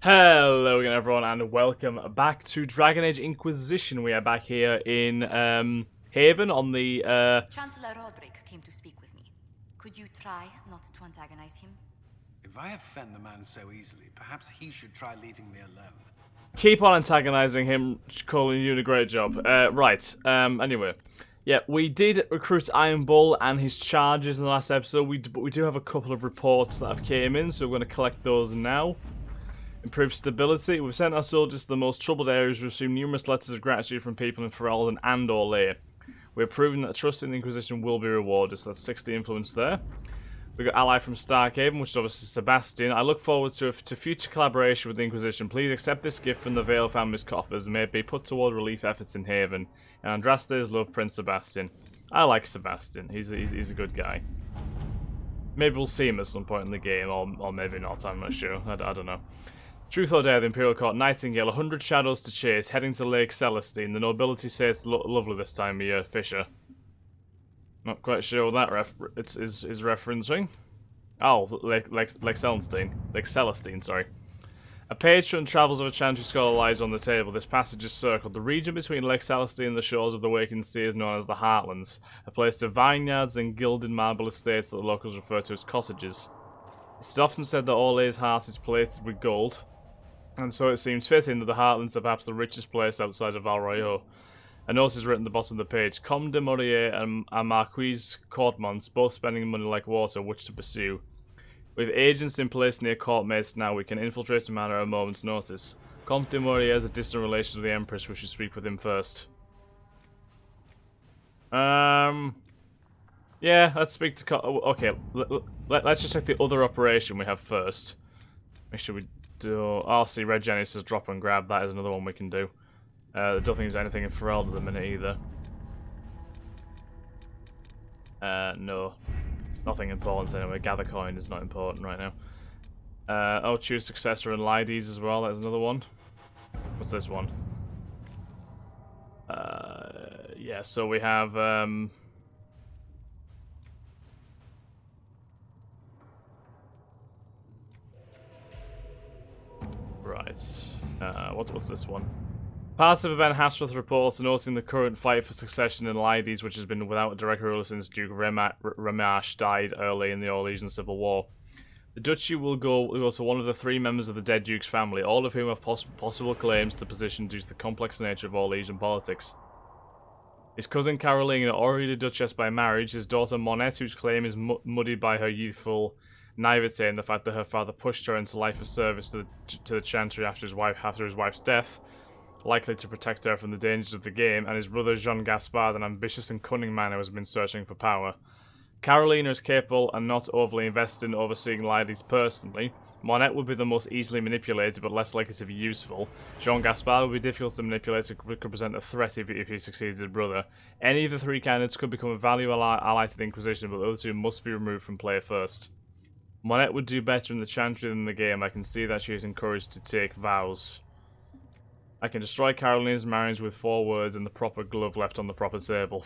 Hello again everyone and welcome back to Dragon Age Inquisition. We are back here in Haven on the Chancellor Roderick came to speak with me. Could you try not to antagonize him? If I offend the man so easily, perhaps he should try leaving me alone. keep on antagonizing him, calling you doing a great job. Anyway. Yeah, we did recruit Iron Bull and his charges in the last episode, but we do have a couple of reports that have came in, so we're going to collect those now. Improve stability. We've sent our soldiers to the most troubled areas. We've received numerous letters of gratitude from people in Ferelden and Orlais. We're proving that trust in the Inquisition will be rewarded, so that's 60 influence there. We've got ally from Starkhaven, which is obviously Sebastian. I look forward to future collaboration with the Inquisition. Please accept this gift from the Vale family's coffers and may it be put toward relief efforts in Haven. And Andraste's love Prince Sebastian. I like Sebastian. He's a good guy. Maybe we'll see him at some point in the game, or maybe not. I'm not sure. I don't know. Truth or Dare, the Imperial Court, Nightingale, 100 shadows to chase, heading to Lake Celestine. The nobility say it's lovely this time of year, Fisher. Not quite sure what that is referencing. Oh, Lake Celestine. Lake Celestine, sorry. A page from Travels of a Chantry Scholar lies on the table. This passage is circled. The region between Lake Celestine and the shores of the Waking Sea is known as the Heartlands, a place of vineyards and gilded marble estates that the locals refer to as cottages. It's often said that Orlais's heart is plated with gold, and so it seems fitting that the Heartlands are perhaps the richest place outside of Val Royeaux. A note is written at the bottom of the page. Comte de Maurier and Marquise Courtmonts both spending money like water, which to pursue. With agents in place near Court Mace now, we can infiltrate a man at a moment's notice. Comte de Maurier is a distant relation of the Empress. We should speak with him first. Yeah, let's speak to... Okay, let's just check the other operation we have first. Make sure we do... Oh, see, Red Jenny says drop and grab. That is another one we can do. I don't think there's anything in Ferelden at the minute either. No. Nothing important anyway. Gather coin is not important right now. Oh, choose successor and Lides as well. That's another one. What's this one? Yeah, so we have... Right. What's this one? Part of event Hashroth reports noting the current fight for succession in Lides, which has been without a direct ruler since Duke Remash died early in the Orlesian Civil War. The duchy will go to one of the 3 members of the dead Duke's family, all of whom have possible claims to the position due to the complex nature of Orlesian politics. His cousin Carolina, already a duchess by marriage, his daughter Monette, whose claim is muddied by her youthful naivete and the fact that her father pushed her into life of service to the Chantry after his wife's death, likely to protect her from the dangers of the game, and his brother Jean Gaspard, an ambitious and cunning man who has been searching for power. Carolina is capable and not overly invested in overseeing Lides personally. Monette would be the most easily manipulated but less likely to be useful. Jean Gaspard would be difficult to manipulate and could present a threat if he succeeds his brother. Any of the 3 candidates could become a valuable ally to the Inquisition, but the other 2 must be removed from play first. Monette would do better in the Chantry than in the game. I can see that she is encouraged to take vows. I can destroy Carolina's marriage with 4 words and the proper glove left on the proper table.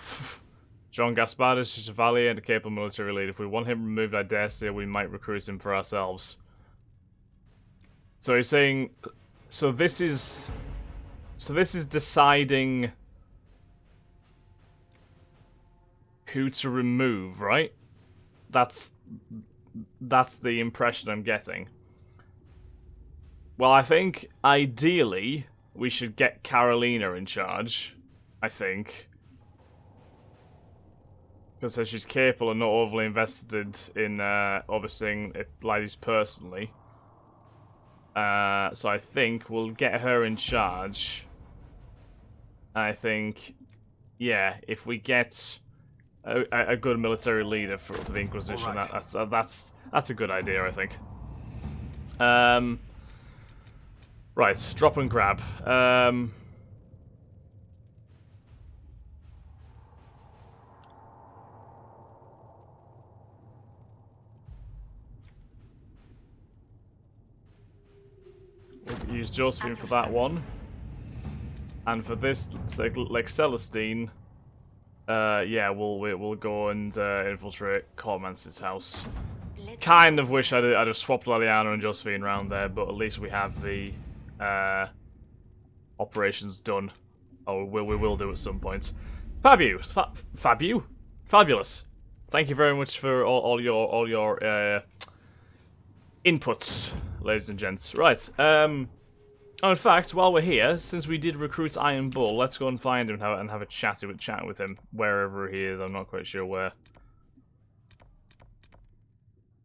Jean Gaspard is a chevalier and a capable military leader. If we want him removed, I dare say we might recruit him for ourselves. So he's saying... So this is deciding who to remove, right? That's the impression I'm getting. Well, I think, ideally, we should get Carolina in charge, I think. Because she's capable and not overly invested in overseeing Lides personally. So I think we'll get her in charge. I think, yeah, if we get a good military leader for the Inquisition, right. that's a good idea, I think. Right, drop and grab. We'll use Josephine for that one. And for this, like Celestine, yeah, we'll go and infiltrate Cormance's house. kind of wish I'd have swapped Liliana and Josephine around there, but at least we have the operations done. Oh, we will do at some point. Fabulous. Thank you very much for all your inputs, ladies and gents. Right. Oh, in fact, while we're here, since we did recruit Iron Bull, let's go and find him and have a chat with him wherever he is. I'm not quite sure where.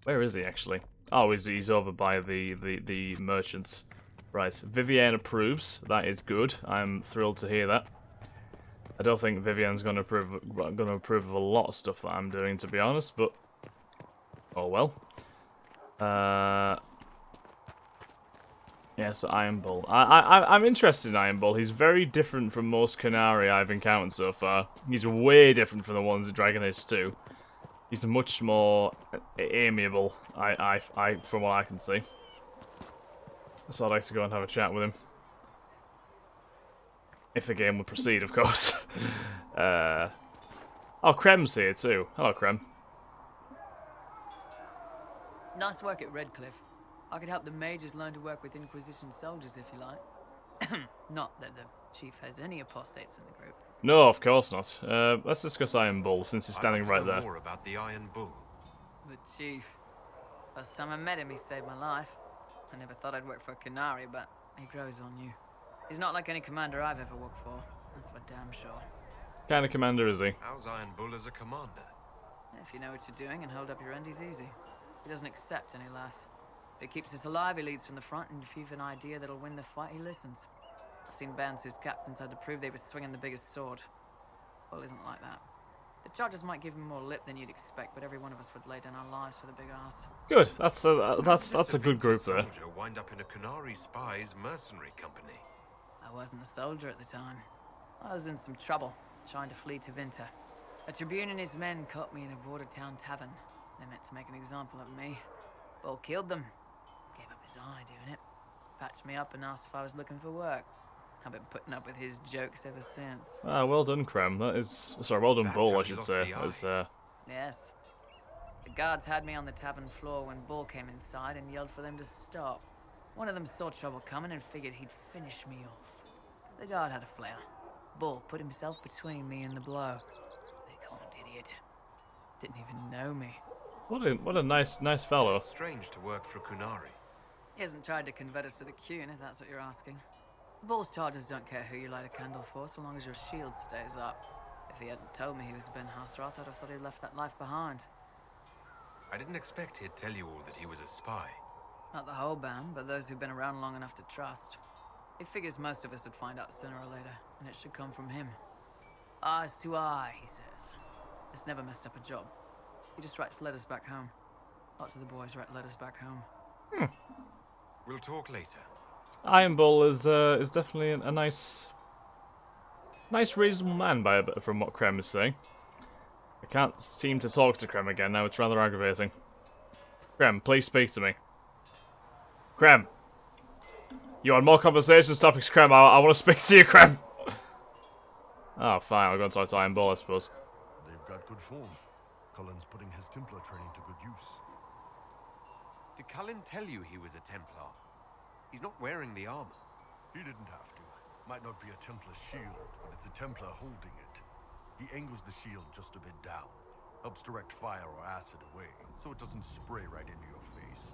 Where is he actually? Oh, he's over by the merchants. Right. Vivienne approves. That is good. I'm thrilled to hear that. I don't think Vivienne's gonna approve of a lot of stuff that I'm doing, to be honest. But oh well. Yeah, so Iron Bull. I'm interested in Iron Bull. He's very different from most Qunari I've encountered so far. He's way different from the ones in Dragon Age 2. He's much more amiable, from what I can see. So I'd like to go and have a chat with him. If the game would proceed, of course. Oh, Krem's here too. Hello, Krem. Nice work at Redcliffe. I could help the mages learn to work with Inquisition soldiers if you like. Not that the chief has any apostates in the group. No, of course not. Let's discuss Iron Bull since he's standing right there. More about the Iron Bull. The chief. First time I met him, he saved my life. I never thought I'd work for Qunari, but he grows on you. He's not like any commander I've ever worked for. That's for damn sure. What kind of commander is he? How's Iron Bull as a commander? If you know what you're doing and hold up your end, he's easy. He doesn't accept any less. If he keeps us alive, he leads from the front, and if you've an idea that'll win the fight, he listens. I've seen bands whose captains had to prove they were swinging the biggest sword. Bull isn't like that. The charges might give him more lip than you'd expect, but every one of us would lay down our lives for the big ass. Good. That's a good group there. Soldier wind up in a Qunari spy's mercenary company. I wasn't a soldier at the time. I was in some trouble, trying to flee to Vinter. A Tribune and his men caught me in a border town tavern. They meant to make an example of me. Bull killed them. Gave up his eye doing it. Patched me up and asked if I was looking for work. I've been putting up with his jokes ever since. Ah, well done, Krem. That is... Sorry, well done, That's Bull, how I you should lost say. the That's, Yes. The guards had me on the tavern floor when Bull came inside and yelled for them to stop. One of them saw trouble coming and figured he'd finish me off. The guard had a flare. Bull put himself between me and the blow. Big horned idiot. Didn't even know me. what a nice fellow. It's strange to work for Qunari. He hasn't tried to convert us to the Qun, if that's what you're asking. Bull's charges don't care who you light a candle for, so long as your shield stays up. If he hadn't told me he was Ben Hasrath, I'd have thought he'd left that life behind. I didn't expect he'd tell you all that he was a spy. Not the whole band, but those who've been around long enough to trust. He figures most of us would find out sooner or later, and it should come from him. Eyes to eye, he says. It's never messed up a job. He just writes letters back home. Lots of the boys write letters back home. We'll talk later. Iron Bull is definitely a nice, reasonable man from what Krem is saying. I can't seem to talk to Krem again now. It's rather aggravating. Krem, please speak to me. Krem, you want more conversations topics, Krem? I want to speak to you, Krem. Oh, fine. I'll go and talk to Iron Bull, I suppose. They've got good form. Cullen's putting his Templar training to good use. Did Cullen tell you he was a Templar? He's not wearing the armor. He didn't have to. Might not be a Templar shield, but it's a Templar holding it. He angles the shield just a bit down. Helps direct fire or acid away, so it doesn't spray right into your face.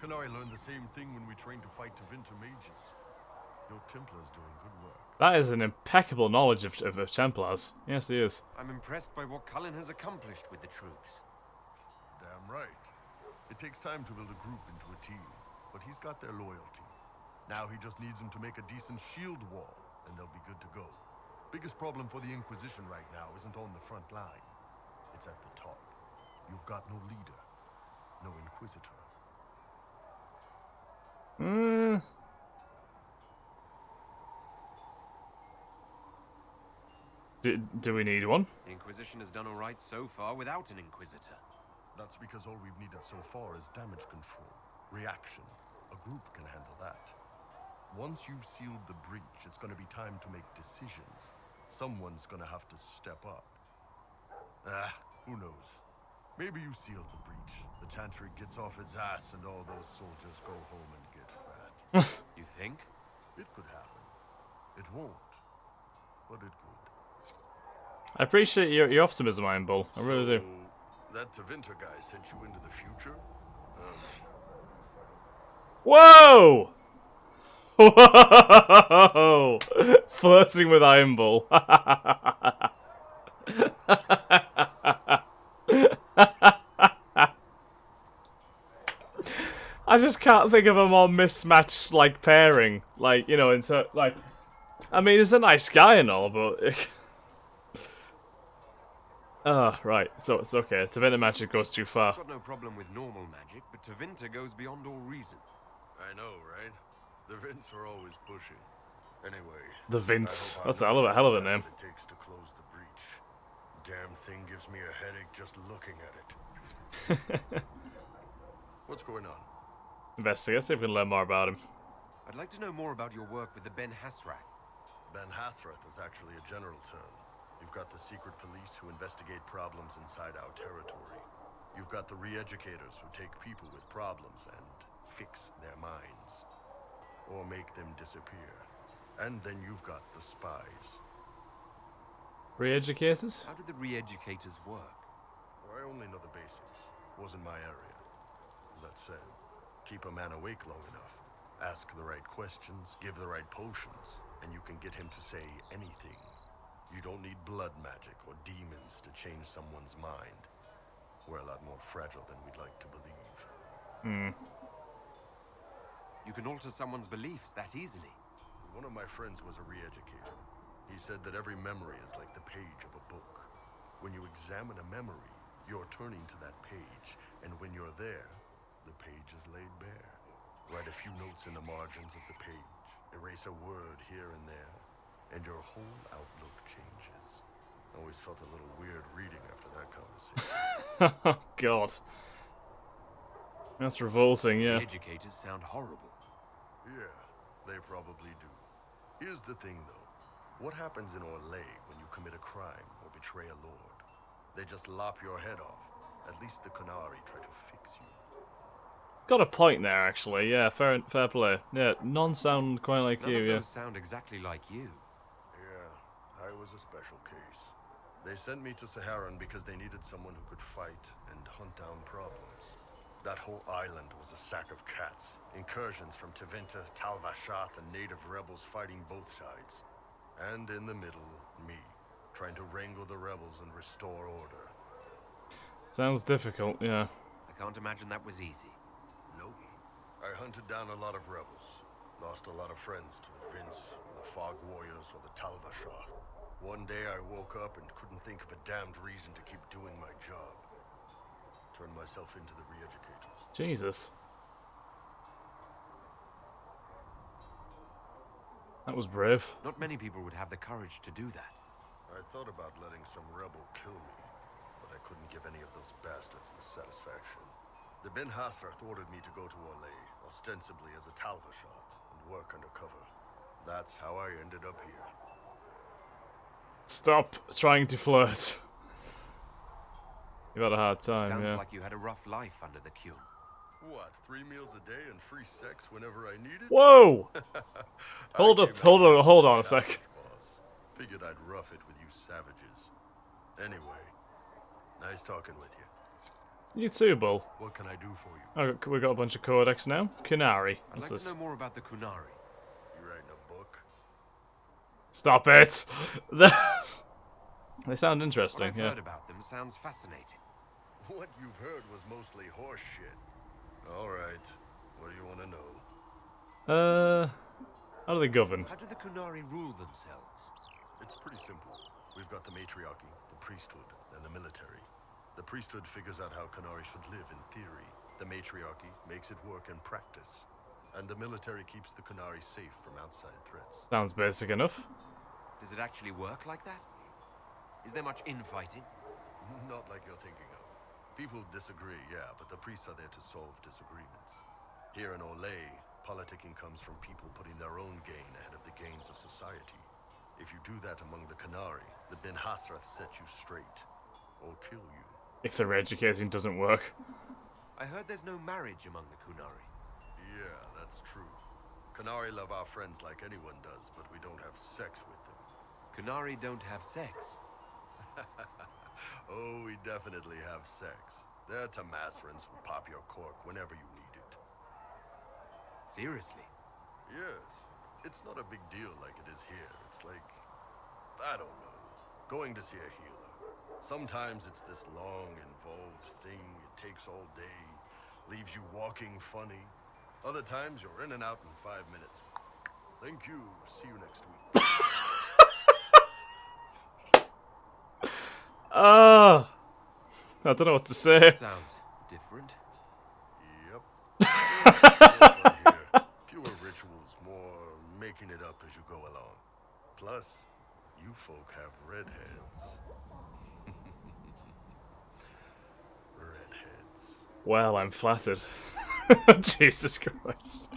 Qunari learned the same thing when we trained to fight Tevinter mages. Your Templar's doing good work. That is an impeccable knowledge of Templars. Yes, he is. I'm impressed by what Cullen has accomplished with the troops. Damn right. It takes time to build a group into a team, but he's got their loyalty. Now he just needs them to make a decent shield wall, and they'll be good to go. Biggest problem for the Inquisition right now isn't on the front line. It's at the top. You've got no leader, no Inquisitor. Do we need one? The Inquisition has done all right so far without an Inquisitor. That's because all we've needed so far is damage control, reaction. A group can handle that. Once you've sealed the breach, it's gonna be time to make decisions. Someone's gonna have to step up. Who knows? Maybe you sealed the breach. The Chantry gets off its ass and all those soldiers go home and get fat. You think? It could happen. It won't. But it could. I appreciate your optimism, Iron Bull. I really do. So, that Tevinter guy sent you into the future? Whoa! Whoa! Flirting with Iron Bull. I just can't think of a more mismatched like pairing. Like, you know, I mean, he's a nice guy and all, but right. So it's okay. Tevinter magic goes too far. I've got no problem with normal magic, but Tevinter goes beyond all reason. I know, right? The Vince are always pushing. Anyway. The Vince. I hope That's a I hell of a know name. what it takes to close the breach. Damn thing gives me a headache just looking at it. What's going on? Investigate, see if we can learn more about him. I'd like to know more about your work with the Ben Hasrath. Ben Hasrath is actually a general term. You've got the secret police who investigate problems inside our territory. You've got the re-educators who take people with problems and fix their minds. Or make them disappear. And then you've got the spies. Re-educators? How do the re-educators work? I only know the basics. Wasn't my area. That said, keep a man awake long enough. Ask the right questions, give the right potions, and you can get him to say anything. You don't need blood magic or demons to change someone's mind. We're a lot more fragile than we'd like to believe. You can alter someone's beliefs that easily. One of my friends was a re-educator. He said that every memory is like the page of a book. When you examine a memory, you're turning to that page, and when you're there, the page is laid bare. Write a few notes in the margins of the page, erase a word here and there, and your whole outlook changes. I always felt a little weird reading after that conversation. Oh, God. That's revolting, yeah. Educators sound horrible. Yeah, they probably do. Here's the thing, though. What happens in Orlais when you commit a crime or betray a lord? They just lop your head off. At least the Qunari try to fix you. Got a point there, actually. Yeah, fair play. Yeah, none sound quite like None you, of yeah. those sound exactly like you. Yeah, I was a special case. They sent me to Saharan because they needed someone who could fight and hunt down problems. That whole island was a sack of cats. Incursions from Tevinter, Tal Vashath, and native rebels fighting both sides. And in the middle, me, trying to wrangle the rebels and restore order. Sounds difficult, yeah. I can't imagine that was easy. Nope. I hunted down a lot of rebels. Lost a lot of friends to the Vince, or the Fog Warriors, or the Tal Vashath. One day I woke up and couldn't think of a damned reason to keep doing my job. Turned myself into the re-educators. Jesus. That was brave. Not many people would have the courage to do that. I thought about letting some rebel kill me, but I couldn't give any of those bastards the satisfaction. The Ben Hasrath ordered me to go to Orlais, ostensibly as a Tal Vashath, and work undercover. That's how I ended up here. Stop trying to flirt. You've had a hard time, Sounds yeah. like you had a rough life under the Qun. What, 3 meals a day and free sex whenever I need it? Whoa! Hold on a sec. Boss. Figured I'd rough it with you savages. Anyway, nice talking with you. You too, Bull. What can I do for you? Oh, we got a bunch of codex now. Qunari. I'd What's like this? to know more about the Qunari. You writing a book? Stop it! They sound What interesting, I've yeah. heard about them sounds fascinating. What you've heard was mostly horse shit. Alright, what do you want to know? How do they govern? How do the Qunari rule themselves? It's pretty simple. We've got the matriarchy, the priesthood, and the military. The priesthood figures out how Qunari should live in theory. The matriarchy makes it work in practice. And the military keeps the Qunari safe from outside threats. Sounds basic enough. Does it actually work like that? Is there much infighting? Not like you're thinking of. People disagree, yeah, but the priests are there to solve disagreements. Here in Orlais, politicking comes from people putting their own gain ahead of the gains of society. If you do that among the Qunari, the Ben Hasrath set you straight, or kill you. if their educating doesn't work. I heard there's no marriage among the Qunari. Yeah, that's true. Qunari love our friends like anyone does, but we don't have sex with them. Qunari don't have sex. Oh, we definitely have sex. They're Tamasrans who pop your cork whenever you need it. Seriously? Yes. It's not a big deal like it is here. It's like, I don't know, going to see a healer. Sometimes it's this long, involved thing. It takes all day, leaves you walking funny. Other times you're in and out in 5 minutes. Thank you. See you next week. Oh, I don't know what to say. Sounds different. Yep. Here. Fewer rituals, more making it up as you go along. Plus, you folk have redheads. Redheads. Well, I'm flattered. Jesus Christ.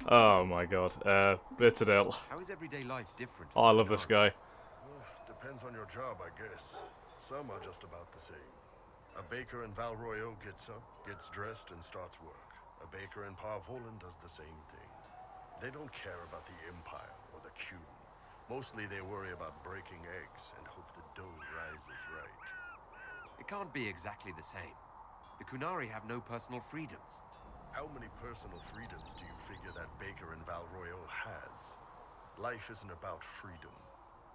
Oh my god. Bitterdale. How is everyday life different? Oh, I love this guy. Depends on your job, I guess. Some are just about the same. A baker in Valroyo gets up, gets dressed, and starts work. A baker in Parvolan does the same thing. They don't care about the Empire or the Qun. Mostly they worry about breaking eggs and hope the dough rises right. It can't be exactly the same. The Qunari have no personal freedoms. How many personal freedoms do you figure that baker in Valroyo has? Life isn't about freedom.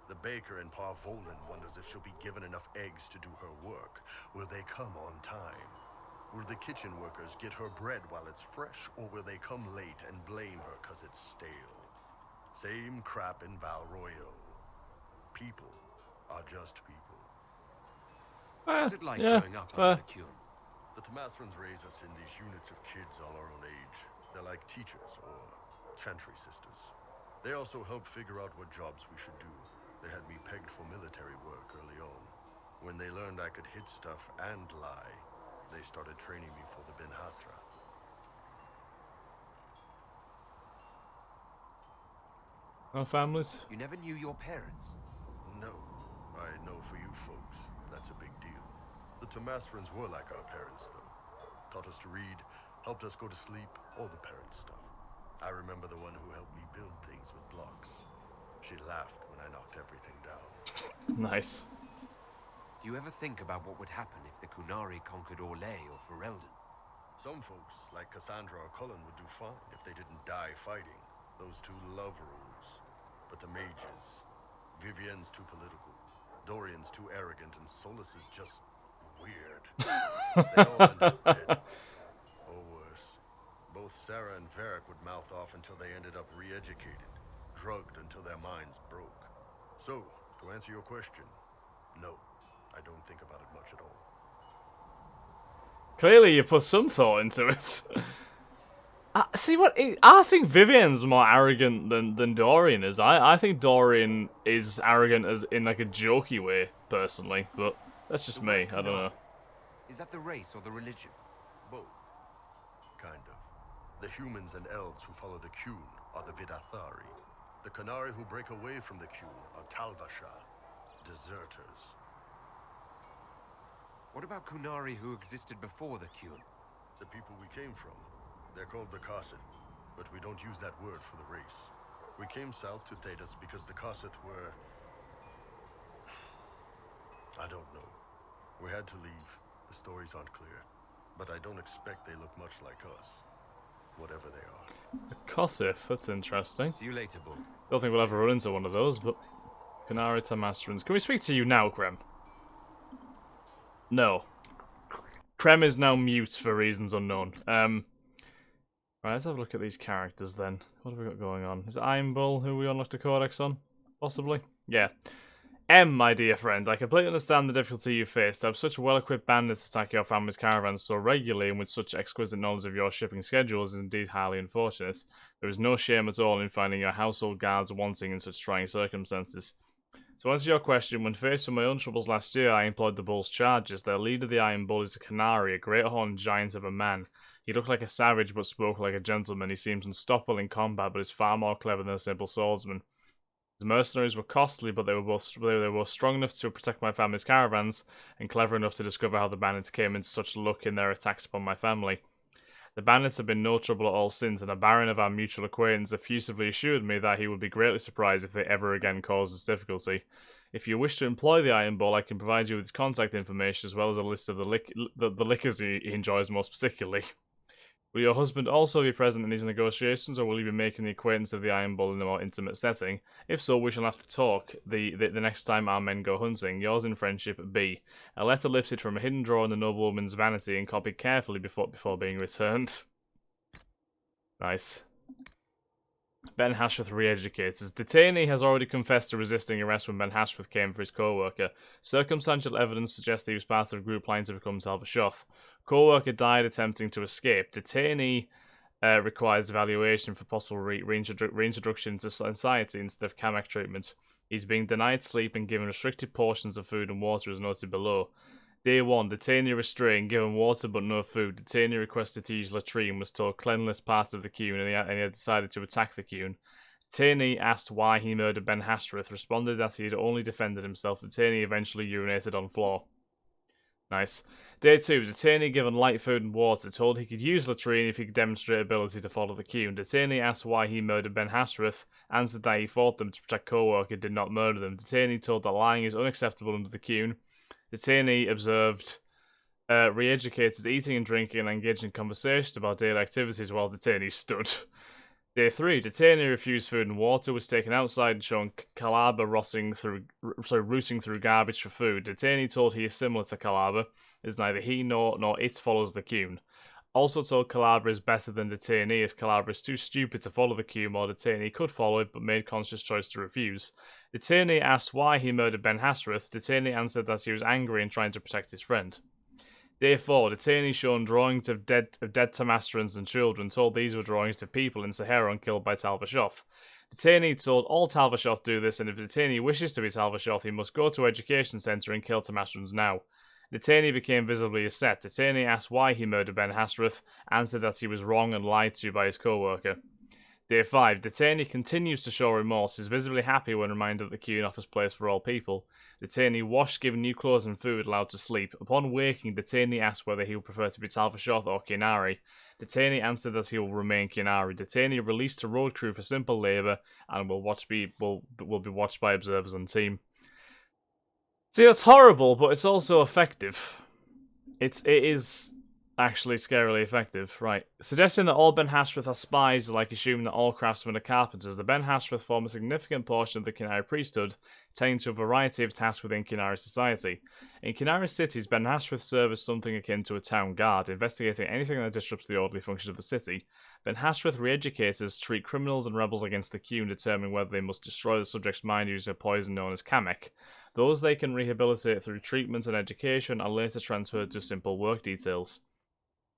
The baker in Parvolan wonders if she'll be given enough eggs to do her work. Will they come on time? Will the kitchen workers get her bread while it's fresh, or will they come late and blame her because it's stale? Same crap in Valroyo. People are just people. What's it like Yeah, growing up fair. under the Qun? The Tamasrans raise us in these units of kids all our own age. They're like teachers or chantry sisters. They also help figure out what jobs we should do. They had me pegged for military work early on. When they learned I could hit stuff and lie, they started training me for the Ben Hasra. No families? You never knew your parents. No, I know for you folks, that's a big deal. The Tamasrans were like our parents, though. Taught us to read, helped us go to sleep, all the parent stuff. I remember the one who helped me build things with blocks. She laughed when I knocked everything down. Nice. Do you ever think about what would happen if the Qunari conquered Orlais or Ferelden? Some folks, like Cassandra or Cullen, would do fine if they didn't die fighting. Those two love rules. But the mages... Vivienne's too political. Dorian's too arrogant, and Solus is just... weird. They all end up dead. Or worse. Both Sarah and Varric would mouth off until they ended up re-educated. Drugged until their minds broke. So, to answer your question, no. I don't think about it much at all. Clearly, you put some thought into it. See what? I think Vivienne's more arrogant than Dorian is. I think Dorian is arrogant as in like a jokey way, personally. But that's just me. I don't know. Is that the race or the religion? Both. Kind of. The humans and elves who follow the Qun are the Vidathari. The Qunari who break away from the Qun are Talvasha, deserters. What about Qunari who existed before the Qun? The people we came from. They're called the Kossith, but we don't use that word for the race. We came south to Thedas because the Kossith were... I don't know. We had to leave. The stories aren't clear. But I don't expect they look much like us. Whatever they are. Kossith, that's interesting. See you later, Bull. Don't think we'll ever run into one of those, but... Qunari Tamasrans. Can we speak to you now, Krem? No. Krem is now mute for reasons unknown. Right, let's have a look at these characters then. What have we got going on? Is it Iron Bull who we unlocked a codex on? Possibly? Yeah. My dear friend, I completely understand the difficulty you face. To have such well-equipped bandits attack your family's caravans so regularly and with such exquisite knowledge of your shipping schedules is indeed highly unfortunate. There is no shame at all in finding your household guards wanting in such trying circumstances. To answer your question, when faced with my own troubles last year, I employed the Bull's charges. Their leader, the Iron Bull, is a Qunari, a great horned giant of a man. He looked like a savage but spoke like a gentleman. He seems unstoppable in combat but is far more clever than a simple swordsman. His mercenaries were costly, but they were both strong enough to protect my family's caravans, and clever enough to discover how the bandits came into such luck in their attacks upon my family. The bandits have been no trouble at all since, and a baron of our mutual acquaintance effusively assured me that he would be greatly surprised if they ever again caused us difficulty. If you wish to employ the Iron Ball, I can provide you with his contact information as well as a list of the liquors he enjoys most particularly. Will your husband also be present in these negotiations, or will you be making the acquaintance of the Iron Ball in a more intimate setting? If so, we shall have to talk the next time our men go hunting. Yours in friendship, B. A letter lifted from a hidden drawer in the noblewoman's vanity and copied carefully before being returned. Nice. Ben Hashworth re-educates. Detainee has already confessed to resisting arrest when Ben Hashworth came for his co-worker. Circumstantial evidence suggests he was part of a group planning to become Talbashoth. Co-worker died attempting to escape. Detainee requires evaluation for possible reintroduction into society instead of Kamek treatment. He's being denied sleep and given restricted portions of food and water as noted below. Day 1, detainee restrained, given water but no food. Detainee requested to use latrine, was told cleanliness part of the queue, and he had decided to attack the queue. Detainee asked why he murdered Ben Hashworth, responded that he had only defended himself. Detainee eventually urinated on floor. Nice. Day 2, detainee given light food and water, told he could use latrine if he could demonstrate ability to follow the queue. Detainee asked why he murdered Ben Hashworth, answered that he fought them to protect co-worker, did not murder them. Detainee told that lying is unacceptable under the queue. Detainee observed re-educated eating and drinking and engaged in conversations about daily activities while detainee stood. Day 3, detainee refused food and water, was taken outside and shown Calabar rooting through garbage for food. Detainee told he is similar to Calabar, as neither he nor it follows the queue. Also told Calabar is better than detainee, as Calabar is too stupid to follow the queue, while detainee could follow it but made conscious choice to refuse. Detainee asked why he murdered Ben Hashworth. Detainee answered that he was angry and trying to protect his friend. Day 4, detainee shown drawings of dead Tamastrans and children, told these were drawings of people in Saharan killed by Talbashoth. Detainee told all Talbashoth do this, and if detainee wishes to be Talbashoth, he must go to education centre and kill Tamastrans now. Detainee became visibly upset. Detainee asked why he murdered Ben Hashworth, answered that he was wrong and lied to by his co-worker. Day 5, detainee continues to show remorse, is visibly happy when reminded that the queue offers place for all people. Detainee washed, given new clothes and food, allowed to sleep. Upon waking, detainee asked whether he would prefer to be Talbashoth or Qunari. Detainee answered that he will remain Qunari. Detainee released to road crew for simple labour and will be watched by observers on team. See, that's horrible, but it's also effective. It is actually scarily effective. Right. Suggesting that all Ben Hashworth are spies is like assuming that all craftsmen are carpenters. The Ben Hashworth form a significant portion of the Qunari priesthood, tending to a variety of tasks within Qunari society. In Qunari cities, Ben Hashworth serve as something akin to a town guard, investigating anything that disrupts the orderly function of the city. Ben Hashworth re-educators treat criminals and rebels against the queue and determine whether they must destroy the subject's mind using a poison known as Kamek. Those they can rehabilitate through treatment and education are later transferred to simple work details.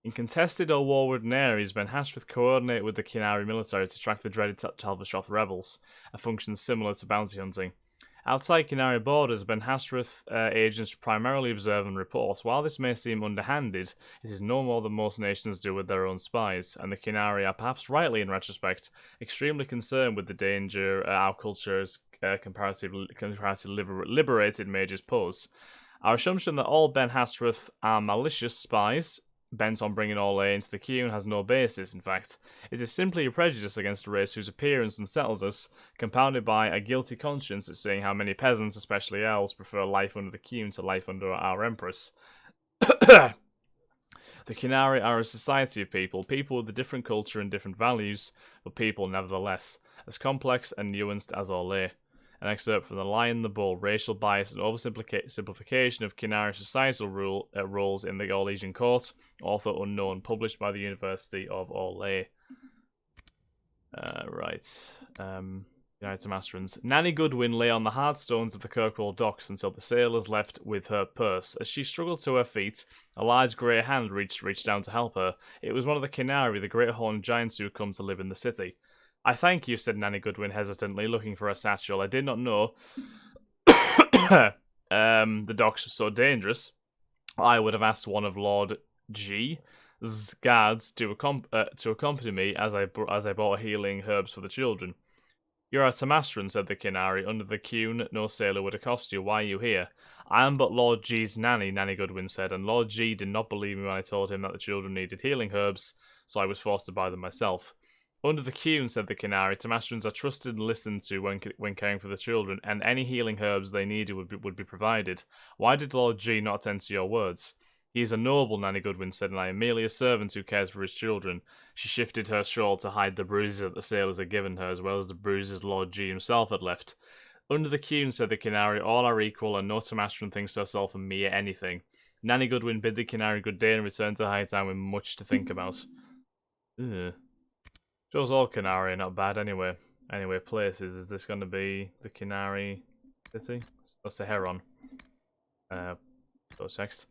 In contested or war-ridden areas, Ben Hashworth coordinate with the Qunari military to track the dreaded Talbashoth rebels, a function similar to bounty hunting. Outside Qunari borders, Ben Hashworth agents primarily observe and report. While this may seem underhanded, it is no more than most nations do with their own spies, and the Qunari are, perhaps rightly in retrospect, extremely concerned with the danger our culture's comparatively liberated mages pose. Our assumption that all Ben Hashworth are malicious spies, bent on bringing all A into the queue, has no basis. In fact, it is simply a prejudice against a race whose appearance unsettles us, compounded by a guilty conscience at seeing how many peasants, especially elves, prefer life under the queue to life under our empress. The Qunari are a society of people with a different culture and different values, but people nevertheless, as complex and nuanced as Orlais. An excerpt from The Lion, the Bull, Racial Bias and Oversimplification of Qunari Societal Roles in the Orlesian Court, author unknown, published by the University of Orlais. United Masterons. Nanny Goodwin lay on the hard stones of the Kirkwall docks until the sailors left with her purse. As she struggled to her feet, a large grey hand reached down to help her. It was one of the Qunari, the great horned giants who had come to live in the city. I thank you, said Nanny Goodwin hesitantly, looking for a satchel. I did not know the docks were so dangerous. I would have asked one of Lord G's guards to accompany me as I bought healing herbs for the children. "You're a Tamastran," said the Qunari. "Under the Qun, no sailor would accost you. Why are you here?" "I am but Lord G's nanny," Nanny Goodwin said, "and Lord G did not believe me when I told him that the children needed healing herbs, so I was forced to buy them myself." "Under the Qun," said the Qunari, "Tamastrans are trusted and listened to when caring for the children, and any healing herbs they needed would be provided. Why did Lord G not attend to your words?" "He is a noble," Nanny Goodwin said, "and I am merely a servant who cares for his children." She shifted her shawl to hide the bruises that the sailors had given her, as well as the bruises Lord G himself had left. "Under the Qun," said the Qunari, "all are equal, and no Tamastran thinks herself a mere anything." Nanny Goodwin bid the Qunari good day and returned to Hightown with much to think about. Ugh. Shows all Qunari are not bad anyway. Anyway, places. Is this going to be the Qunari city? Or Saharon? Text.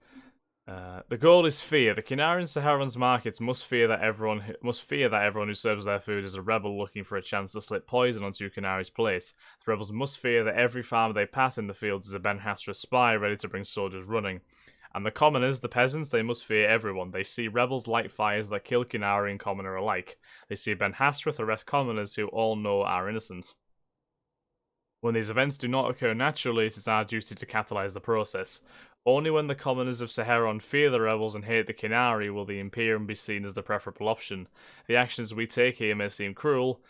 The goal is fear. The Qunari and Saharon's markets must fear that everyone who serves their food is a rebel looking for a chance to slip poison onto Qunari's plate. The rebels must fear that every farmer they pass in the fields is a Ben Hasra spy ready to bring soldiers running. And the commoners, the peasants, they must fear everyone. They see rebels light fires that kill Qunari and commoner alike. They see Ben Hasra arrest commoners who all know are innocent. When these events do not occur naturally, it is our duty to catalyze the process. Only when the commoners of Saharon fear the rebels and hate the Qunari will the Emporium be seen as the preferable option. The actions we take here may seem cruel,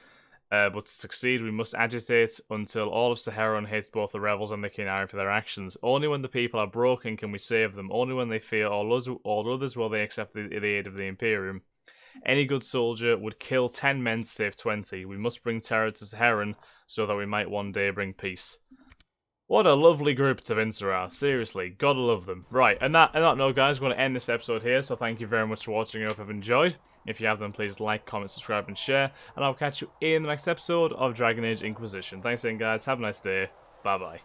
but to succeed we must agitate until all of Saharon hates both the rebels and the Qunari for their actions. Only when the people are broken can we save them. Only when they fear all others will they accept the aid of the Emporium. Any good soldier would kill 10 men to save 20. We must bring terror to Saharon so that we might one day bring peace. What a lovely group Tevinter are. Seriously, gotta love them. Right, and that note, guys, I'm going to end this episode here, so thank you very much for watching. I hope you've enjoyed. If you have, then please like, comment, subscribe, and share. And I'll catch you in the next episode of Dragon Age Inquisition. Thanks again, guys. Have a nice day. Bye-bye.